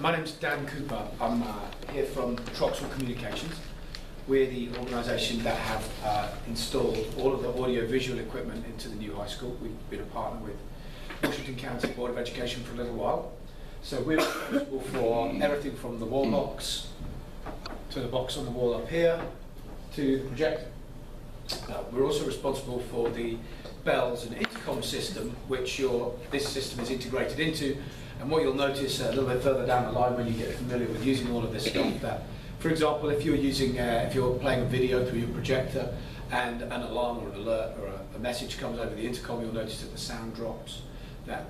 My name's Dan Cooper. I'm here from Troxel Communications. We're the organisation that have installed all of the audio-visual equipment into the new high school. We've been a partner with Washington County Board of Education for a little while. So we're responsible for everything from the wall box to the box on the wall up here to the projector. We're also responsible for the bells and intercom system, which this system is integrated into. And what you'll notice a little bit further down the line when you get familiar with using all of this stuff, that, for example, if you're playing a video through your projector and an alarm or an alert or a message comes over the intercom, you'll notice that the sound drops, that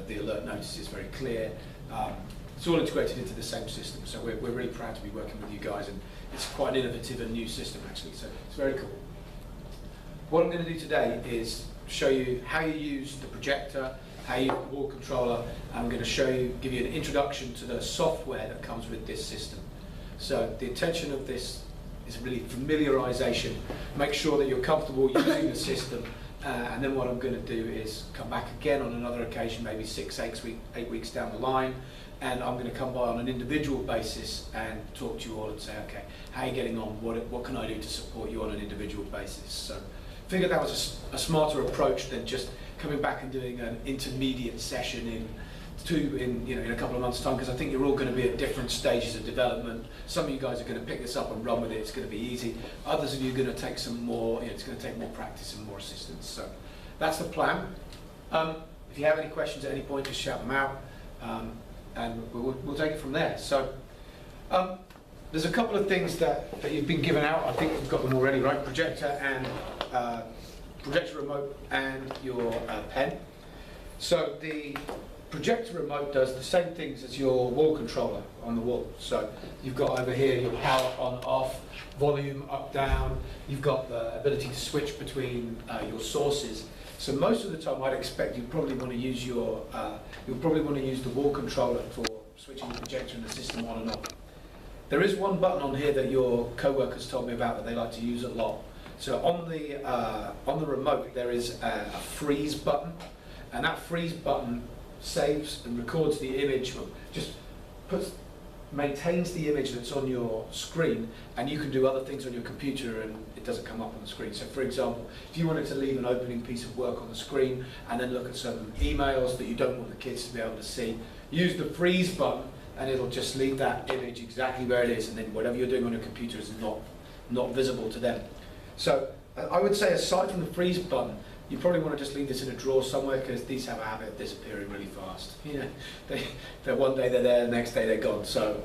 the alert notice is very clear. It's all integrated into the same system, so we're really proud to be working with you guys, and it's quite an innovative and new system actually, so it's very cool. What I'm going to do today is show you how you use the projector, how you use the wall controller. I'm going to give you an introduction to the software that comes with this system. So the intention of this is really familiarization. Make sure that you're comfortable using the system, and then what I'm going to do is come back again on another occasion, maybe 8 weeks down the line, and I'm going to come by on an individual basis and talk to you all and say, okay, how are you getting on? What can I do to support you on an individual basis? So I figured that was a smarter approach than just coming back and doing an intermediate session in a couple of months' time, because I think you're all going to be at different stages of development. Some of you guys are going to pick this up and run with it. It's going to be easy. Others of you are going to take some more. It's going to take more practice and more assistance. So that's the plan. If you have any questions at any point, just shout them out, and we'll take it from there. So there's a couple of things that you've been given out. I think you've got them already, right? Projector remote and your pen. So the projector remote does the same things as your wall controller on the wall. So you've got over here your power on, off, volume up, down. You've got the ability to switch between your sources. So most of the time, I'd expect you probably want to use the wall controller for switching the projector and the system on and off. There is one button on here that your co-workers told me about that they like to use a lot. So on the remote there is a freeze button, and that freeze button saves and records the image, just maintains the image that's on your screen, and you can do other things on your computer and it doesn't come up on the screen. So for example, if you wanted to leave an opening piece of work on the screen and then look at some emails that you don't want the kids to be able to see, use the freeze button and it'll just leave that image exactly where it is, and then whatever you're doing on your computer is not visible to them. So I would say, aside from the freeze button, you probably want to just leave this in a drawer somewhere, because these have a habit of disappearing really fast. One day they're there, the next day they're gone. So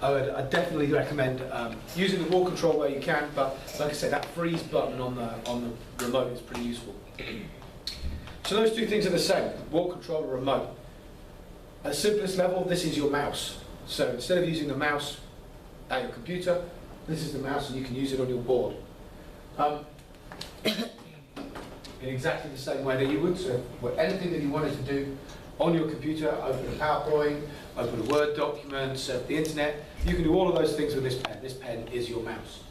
I'd definitely recommend using the wall control where you can, but like I say, that freeze button on the remote is pretty useful. So those two things are the same, wall control and remote. At the simplest level, this is your mouse. So instead of using the mouse at your computer, this is the mouse and you can use it on your board. In exactly the same way that you would. So anything that you wanted to do on your computer, open a PowerPoint, open a Word document, surf the internet, you can do all of those things with this pen. This pen is your mouse.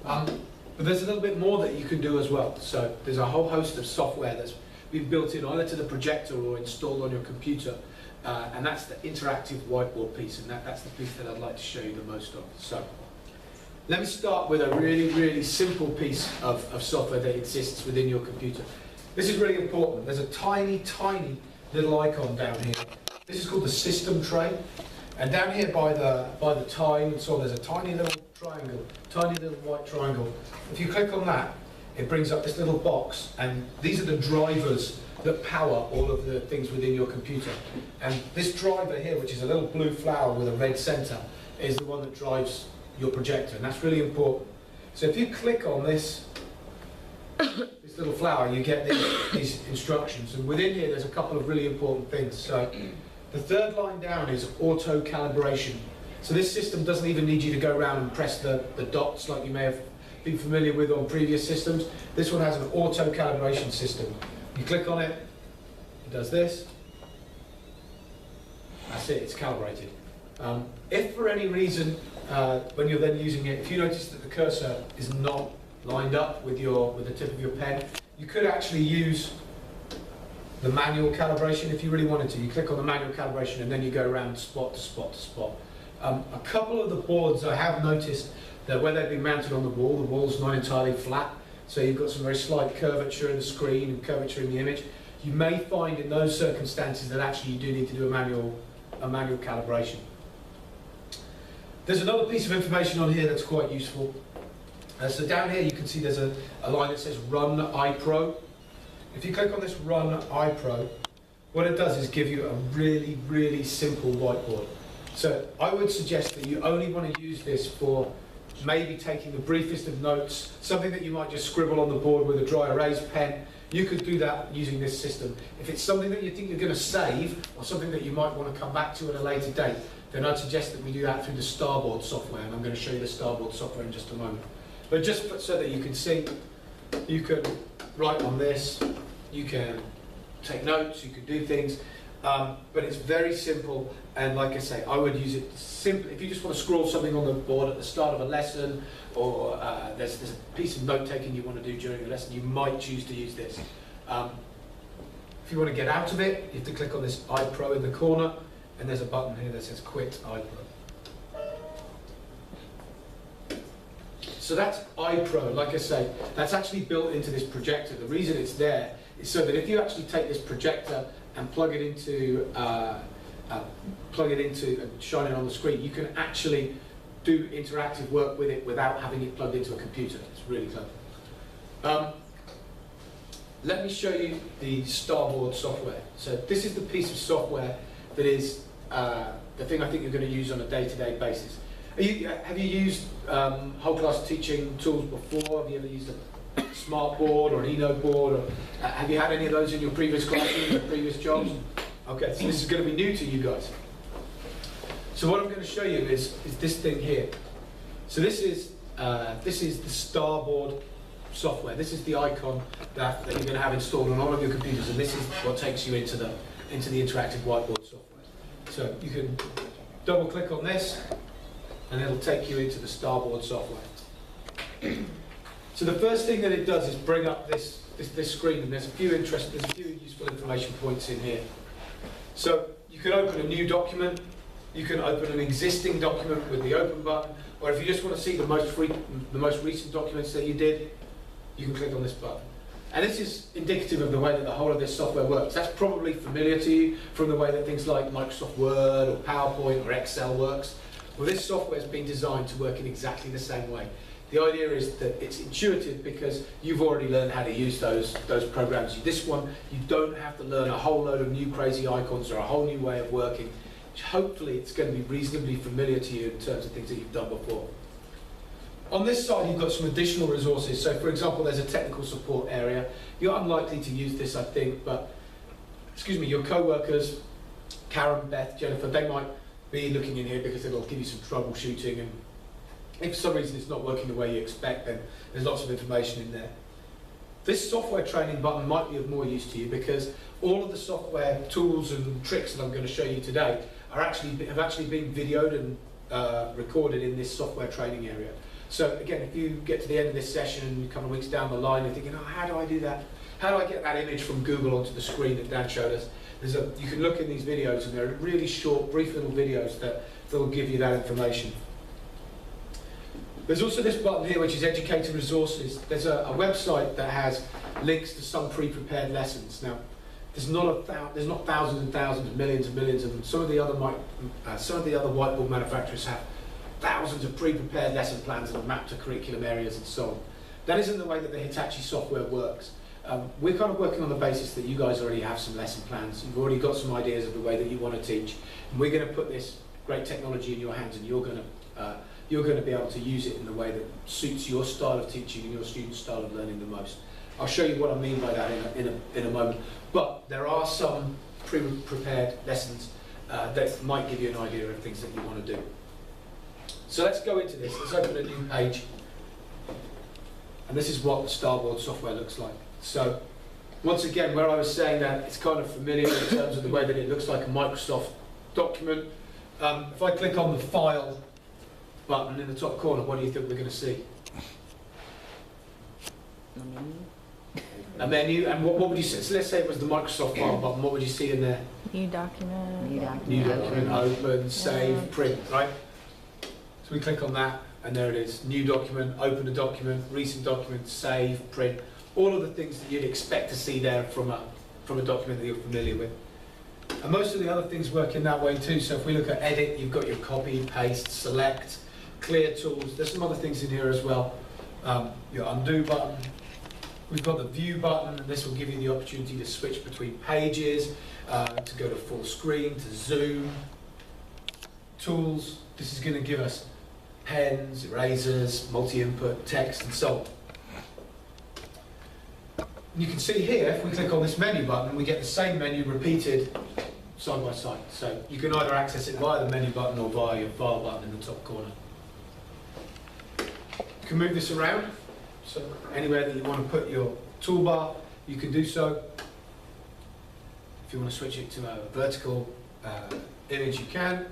But there's a little bit more that you can do as well. So there's a whole host of software that's been built in either to the projector or installed on your computer, and that's the interactive whiteboard piece, and that's the piece that I'd like to show you the most of. So let me start with a really, really simple piece of software that exists within your computer. This is really important. There's a tiny, tiny little icon down here. This is called the system tray. And down here by the time and so on, there's a tiny little triangle, tiny little white triangle. If you click on that, it brings up this little box, and these are the drivers that power all of the things within your computer. And this driver here, which is a little blue flower with a red center, is the one that drives your projector, and that's really important. So if you click on this little flower, you get these instructions, and within here there's a couple of really important things. So the third line down is auto calibration. So this system doesn't even need you to go around and press the dots like you may have been familiar with on previous systems. This one has an auto calibration system. You click on it, it does this, that's it, it's calibrated. If for any reason, when you're then using it, if you notice that the cursor is not lined up with the tip of your pen, you could actually use the manual calibration if you really wanted to. You click on the manual calibration and then you go around spot to spot to spot. A couple of the boards I have noticed that where they've been mounted on the wall's not entirely flat, so you've got some very slight curvature in the screen and curvature in the image. You may find in those circumstances that actually you do need to do a manual calibration. There's another piece of information on here that's quite useful. So down here you can see there's a line that says Run iPro. If you click on this Run iPro, what it does is give you a really, really simple whiteboard. So I would suggest that you only want to use this for maybe taking the briefest of notes, something that you might just scribble on the board with a dry erase pen. You could do that using this system. If it's something that you think you're going to save, or something that you might want to come back to at a later date, then I'd suggest that we do that through the Starboard software, and I'm going to show you the Starboard software in just a moment. But just so that you can see, you can write on this, you can take notes, you can do things, but it's very simple, and like I say, I would use it simply if you just want to scroll something on the board at the start of a lesson, or there's a piece of note-taking you want to do during a lesson, you might choose to use this. If you want to get out of it, you have to click on this iPro in the corner, and there's a button here that says Quit iPro. So that's iPro, like I say, that's actually built into this projector. The reason it's there is so that if you actually take this projector and plug it into and shine it on the screen, you can actually do interactive work with it without having it plugged into a computer. It's really clever. Let me show you the Starboard software. So this is the piece of software that is the thing I think you're going to use on a day-to-day basis. Have you used whole class teaching tools before? Have you ever used a smart board or an eNote board? Or, have you had any of those in your previous classrooms or previous jobs? Okay, so this is going to be new to you guys. So what I'm going to show you is this thing here. So this is the Starboard software. This is the icon that you're going to have installed on all of your computers, and this is what takes you into the interactive whiteboard software. So you can double click on this, and it'll take you into the Starboard software. So the first thing that it does is bring up this screen, and there's a few useful information points in here. So you can open a new document, you can open an existing document with the open button, or if you just want to see the most recent documents that you did, you can click on this button. And this is indicative of the way that the whole of this software works. That's probably familiar to you from the way that things like Microsoft Word or PowerPoint or Excel works. Well, this software has been designed to work in exactly the same way. The idea is that it's intuitive because you've already learned how to use those programs. This one, you don't have to learn a whole load of new crazy icons or a whole new way of working. Hopefully it's going to be reasonably familiar to you in terms of things that you've done before. On this side, you've got some additional resources. So for example, there's a technical support area. You're unlikely to use this, I think, but your co-workers, Karen, Beth, Jennifer, they might be looking in here because it'll give you some troubleshooting, and if for some reason it's not working the way you expect, then there's lots of information in there. This software training button might be of more use to you because all of the software tools and tricks that I'm going to show you today have actually been videoed and recorded in this software training area. So again, if you get to the end of this session, a couple of weeks down the line, you're thinking, oh, how do I do that? How do I get that image from Google onto the screen that Dan showed us? You can look in these videos, and they're really short, brief little videos that will give you that information. There's also this button here, which is Educator Resources. There's a website that has links to some pre-prepared lessons. Now, there's not thousands and thousands, millions and millions of them. Some of the other whiteboard manufacturers have thousands of pre-prepared lesson plans that are mapped to curriculum areas and so on. That isn't the way that the Hitachi software works. We're kind of working on the basis that you guys already have some lesson plans. You've already got some ideas of the way that you want to teach, and we're going to put this great technology in your hands, and you're going to be able to use it in the way that suits your style of teaching and your students' style of learning the most. I'll show you what I mean by that in a moment. But there are some pre-prepared lessons that might give you an idea of things that you want to do. So let's go into this. Let's open a new page. And this is what the Starboard software looks like. So once again, where I was saying that it's kind of familiar in terms of the way that it looks like a Microsoft document. If I click on the File button in the top corner, what do you think we're going to see? A menu, and what would you say? So let's say it was the Microsoft file button. What would you see in there? New document. New document, open, save, print, right? So we click on that, and there it is. New document, open a document, recent document, save, print. All of the things that you'd expect to see there from a document that you're familiar with. And most of the other things work in that way too. So if we look at edit, you've got your copy, paste, select, clear tools. There's some other things in here as well. Your undo button. We've got the view button, and this will give you the opportunity to switch between pages, to go to full screen, to zoom. Tools, this is going to give us pens, erasers, multi-input, text, and so on. And you can see here, if we click on this menu button, we get the same menu repeated side by side. So you can either access it via the menu button or via your file button in the top corner. You can move this around. So anywhere that you want to put your toolbar, you can do so. If you want to switch it to a vertical image, you can.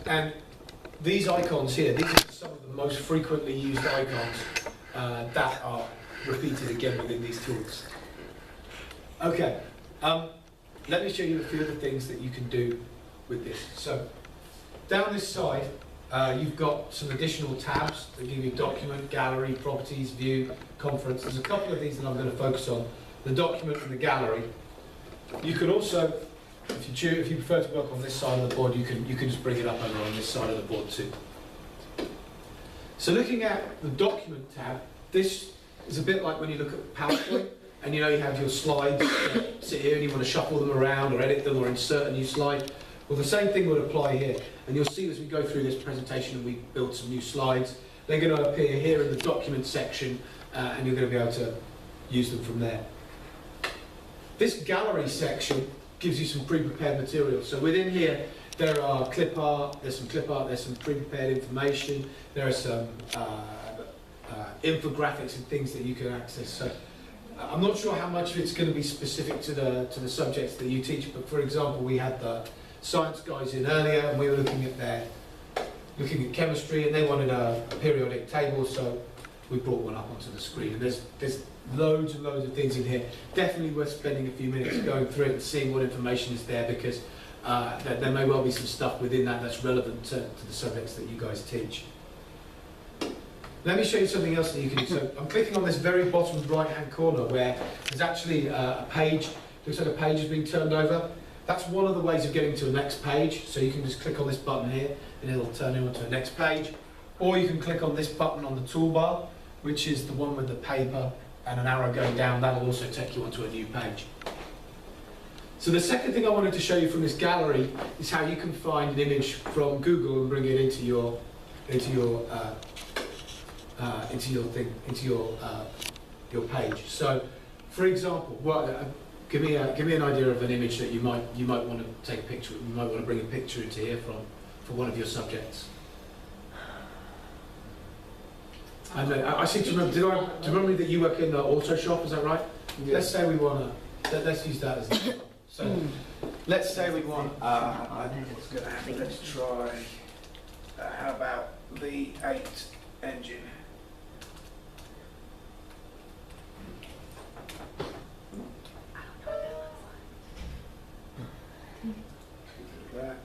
And these icons here, these are some of the most frequently used icons that are repeated again within these tools. Okay, let me show you a few of the things that you can do with this. So down this side, you've got some additional tabs that give you document, gallery, properties, view, conference. There's a couple of these that I'm going to focus on, the document and the gallery. You can also, if you prefer to work on this side of the board, you can just bring it up over on this side of the board too. So looking at the document tab, this is a bit like when you look at PowerPoint and you have your slides that sit here and you want to shuffle them around or edit them or insert a new slide. Well, the same thing would apply here, and you'll see as we go through this presentation and we build some new slides, they're going to appear here in the document section, and you're going to be able to use them from there. This gallery section gives you some pre-prepared material. So within here, there are clip art, there's some pre-prepared information, there are some infographics and things that you can access. So I'm not sure how much of it's going to be specific to the subjects that you teach, but for example, we had the science guys in earlier, and we were looking at chemistry, and they wanted a periodic table, so we brought one up onto the screen. And there's loads and loads of things in here. Definitely worth spending a few minutes going through it and seeing what information is there, because there may well be some stuff within that that's relevant to the subjects that you guys teach. Let me show you something else that you can do. So I'm clicking on this very bottom right-hand corner where there's actually a page. Looks like a page is being turned over. That's one of the ways of getting to the next page. So you can just click on this button here and it'll turn you onto the next page. Or you can click on this button on the toolbar, which is the one with the paper and an arrow going down. That'll also take you onto a new page. So the second thing I wanted to show you from this gallery is how you can find an image from Google and bring it into your page. So, for example, give me an idea of an image that you might want to take a picture. You might want to bring a picture into here for one of your subjects. I seem to remember. Do you remember that you work in the auto shop? Is that right? Yeah. Let's say we want to. Let's use that as an example. So, let's say we want. Let's try. How about the 8 engine? That.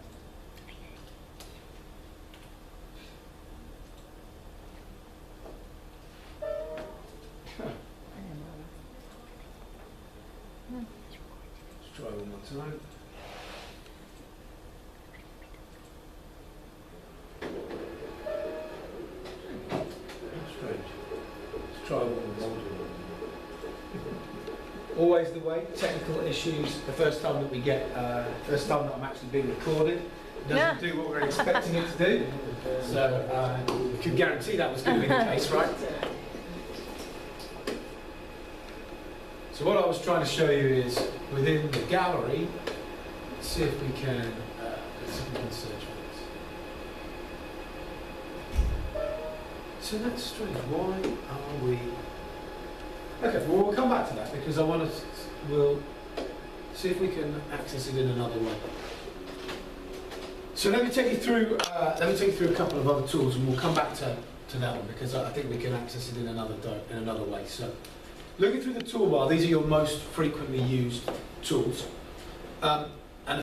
Let's try one more time. Strange. Let's try one more time. Always the way, technical issues, the first time that we get, first time that I'm actually being recorded, it doesn't do what we're expecting it to do. So we could guarantee that was going to be the case, right? So what I was trying to show you is within the gallery, let's see if we can search for this. So that's strange. Why are we? Okay, well we'll come back to that because we'll see if we can access it in another way. So let me take you through a couple of other tools, and we'll come back to to that one because I think we can access it in another way. So, looking through the toolbar, these are your most frequently used tools.